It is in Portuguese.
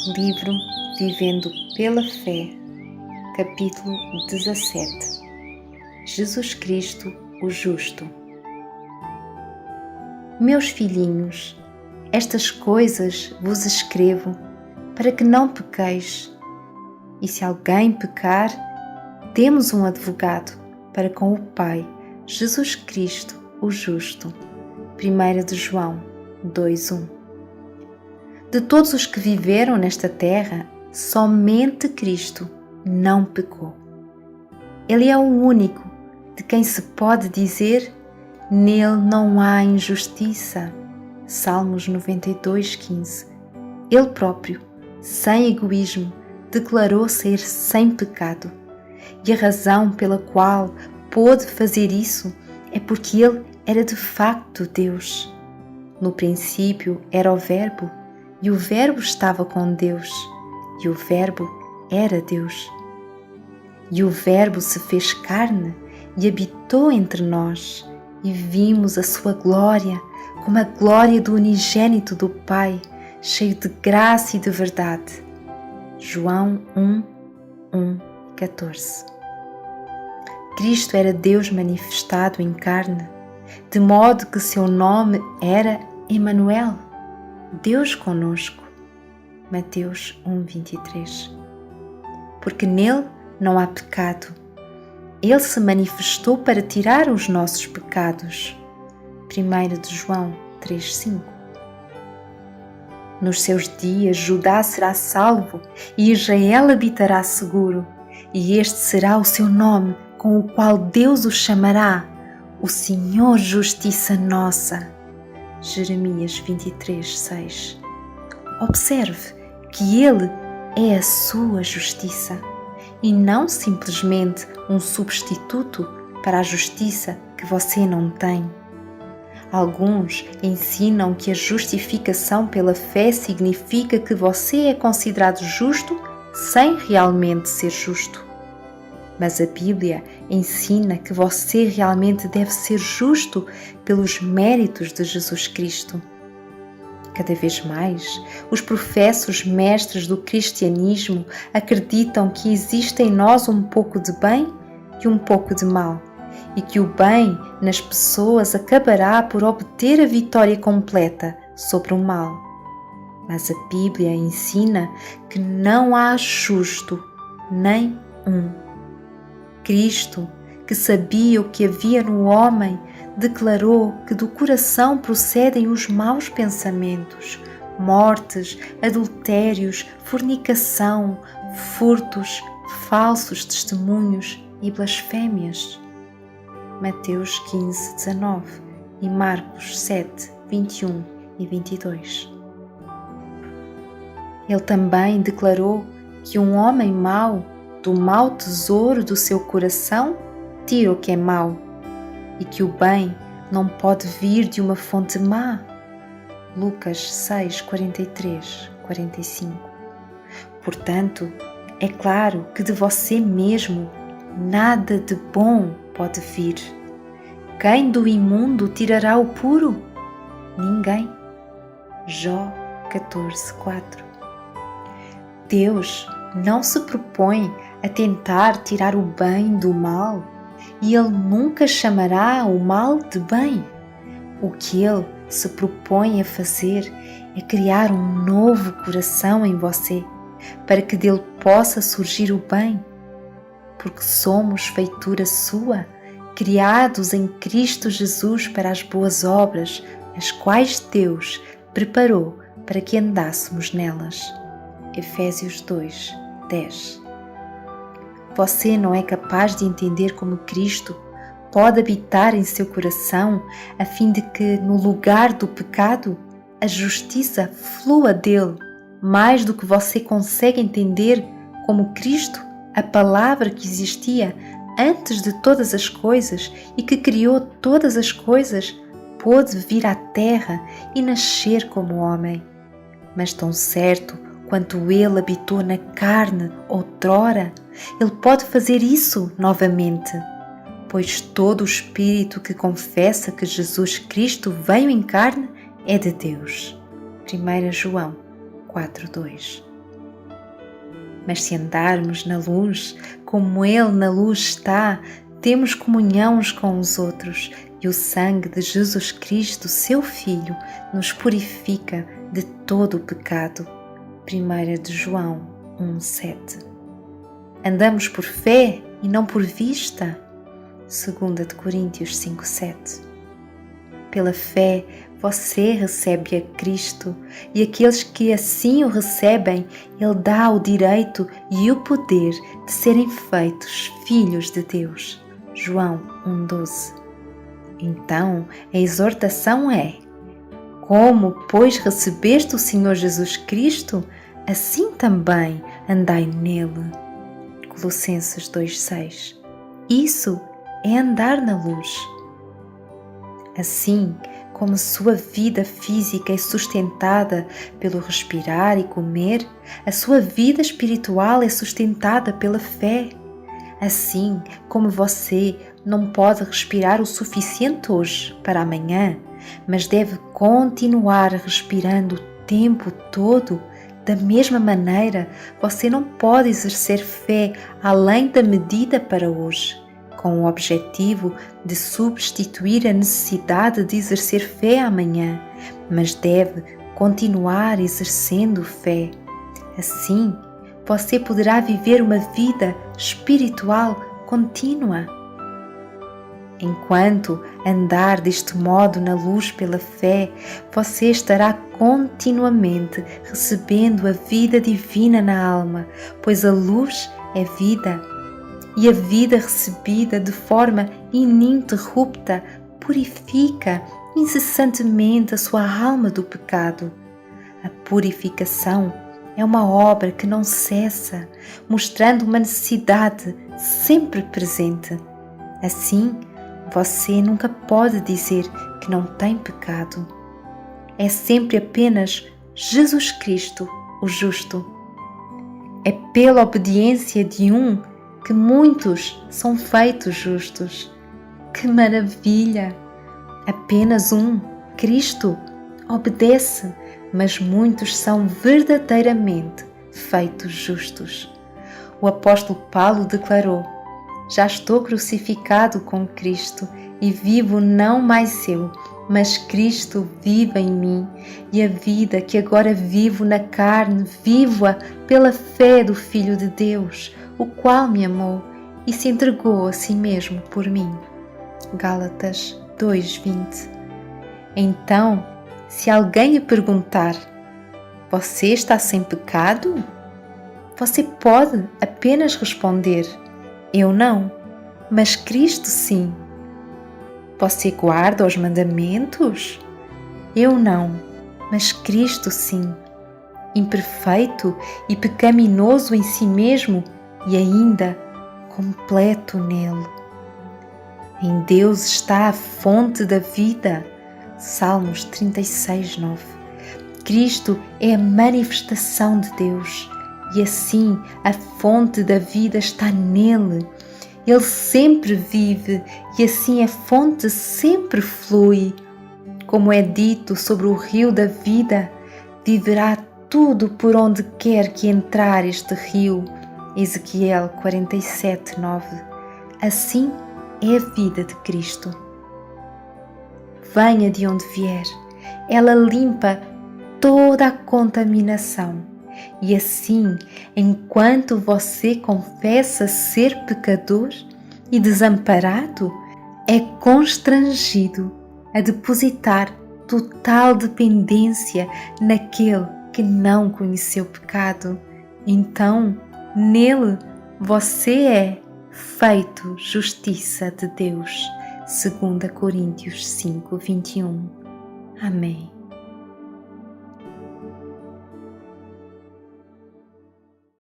Livro Vivendo pela Fé, capítulo 17. Jesus Cristo, o Justo. Meus filhinhos, estas coisas vos escrevo para que não pequeis. E se alguém pecar, temos um advogado para com o Pai, Jesus Cristo, o Justo. 1 de João 2:1. De todos os que viveram nesta terra, somente Cristo não pecou. Ele é o único de quem se pode dizer: nele não há injustiça. Salmos 92:15. Ele próprio, sem egoísmo, declarou ser sem pecado. E a razão pela qual pôde fazer isso é porque ele era de facto Deus. No princípio era o Verbo, e o Verbo estava com Deus, e o Verbo era Deus. E o Verbo se fez carne e habitou entre nós, e vimos a sua glória, como a glória do unigênito do Pai, cheio de graça e de verdade. João 1:14. Cristo era Deus manifestado em carne, de modo que seu nome era Emanuel, Deus conosco. Mateus 1:23. Porque nele não há pecado. Ele se manifestou para tirar os nossos pecados. 1 de João 3:5. Nos seus dias Judá será salvo e Israel habitará seguro, e este será o seu nome com o qual Deus o chamará, o Senhor Justiça Nossa. Jeremias 23:6. Observe que Ele é a sua justiça e não simplesmente um substituto para a justiça que você não tem. Alguns ensinam que a justificação pela fé significa que você é considerado justo sem realmente ser justo. Mas a Bíblia ensina que você realmente deve ser justo pelos méritos de Jesus Cristo. Cada vez mais, os professos mestres do cristianismo acreditam que existe em nós um pouco de bem e um pouco de mal, e que o bem nas pessoas acabará por obter a vitória completa sobre o mal. Mas a Bíblia ensina que não há justo nem um. Cristo, que sabia o que havia no homem, declarou que do coração procedem os maus pensamentos, mortes, adultérios, fornicação, furtos, falsos testemunhos e blasfémias. Mateus 15:19 e Marcos 7:21 e 22. Ele também declarou que um homem mau, do mau tesouro do seu coração, tira o que é mau, e que o bem não pode vir de uma fonte má. Lucas 6:43-45. Portanto, é claro que de você mesmo nada de bom pode vir. Quem do imundo tirará o puro? Ninguém. Jó 14:4. Deus não se propõe a tentar tirar o bem do mal, e Ele nunca chamará o mal de bem. O que Ele se propõe a fazer é criar um novo coração em você, para que dele possa surgir o bem. Porque somos feitura sua, criados em Cristo Jesus para as boas obras, as quais Deus preparou para que andássemos nelas. Efésios 2:10. Você não é capaz de entender como Cristo pode habitar em seu coração a fim de que, no lugar do pecado, a justiça flua dele, mais do que você consegue entender como Cristo, a palavra que existia antes de todas as coisas e que criou todas as coisas, pôde vir à terra e nascer como homem. Mas tão certo quanto ele habitou na carne outrora, ele pode fazer isso novamente, pois todo o espírito que confessa que Jesus Cristo veio em carne é de Deus. 1 João 4:2. Mas se andarmos na luz, como Ele na luz está, temos comunhão uns com os outros, e o sangue de Jesus Cristo, seu Filho, nos purifica de todo o pecado. 1 de João 1,7. Andamos por fé e não por vista. 2 de Coríntios 5,7. Pela fé, você recebe a Cristo, e aqueles que assim o recebem, Ele dá o direito e o poder de serem feitos filhos de Deus. João 1,12. Então, a exortação é: como, pois, recebeste o Senhor Jesus Cristo, assim também andai nele. Colossenses 2,6. Isso é andar na luz. Assim como sua vida física é sustentada pelo respirar e comer, a sua vida espiritual é sustentada pela fé. Assim como você não pode respirar o suficiente hoje para amanhã, mas deve continuar respirando o tempo todo, da mesma maneira, você não pode exercer fé além da medida para hoje, com o objetivo de substituir a necessidade de exercer fé amanhã, mas deve continuar exercendo fé. Assim, você poderá viver uma vida espiritual contínua. Enquanto andar deste modo na luz pela fé, você estará continuamente recebendo a vida divina na alma, pois a luz é vida. E a vida recebida de forma ininterrupta purifica incessantemente a sua alma do pecado. A purificação é uma obra que não cessa, mostrando uma necessidade sempre presente. Assim, você nunca pode dizer que não tem pecado. É sempre apenas Jesus Cristo, o justo. É pela obediência de um que muitos são feitos justos. Que maravilha! Apenas um, Cristo, obedece, mas muitos são verdadeiramente feitos justos. O apóstolo Paulo declarou: já estou crucificado com Cristo e vivo não mais eu, mas Cristo vive em mim, e a vida que agora vivo na carne, vivo-a pela fé do Filho de Deus, o qual me amou e se entregou a si mesmo por mim. Gálatas 2:20. Então, se alguém lhe perguntar: você está sem pecado? Você pode apenas responder: eu não, mas Cristo sim. Você guarda os mandamentos? Eu não, mas Cristo sim. Imperfeito e pecaminoso em si mesmo e ainda completo nele. Em Deus está a fonte da vida. Salmos 36:9. Cristo é a manifestação de Deus e assim a fonte da vida está nele. Ele sempre vive e assim a fonte sempre flui. Como é dito sobre o rio da vida, viverá tudo por onde quer que entrar este rio. Ezequiel 47:9. Assim é a vida de Cristo. Venha de onde vier, ela limpa toda a contaminação. E assim, enquanto você confessa ser pecador e desamparado, é constrangido a depositar total dependência naquele que não conheceu pecado. Então, nele, você é feito justiça de Deus. 2 Coríntios 5:21. Amém.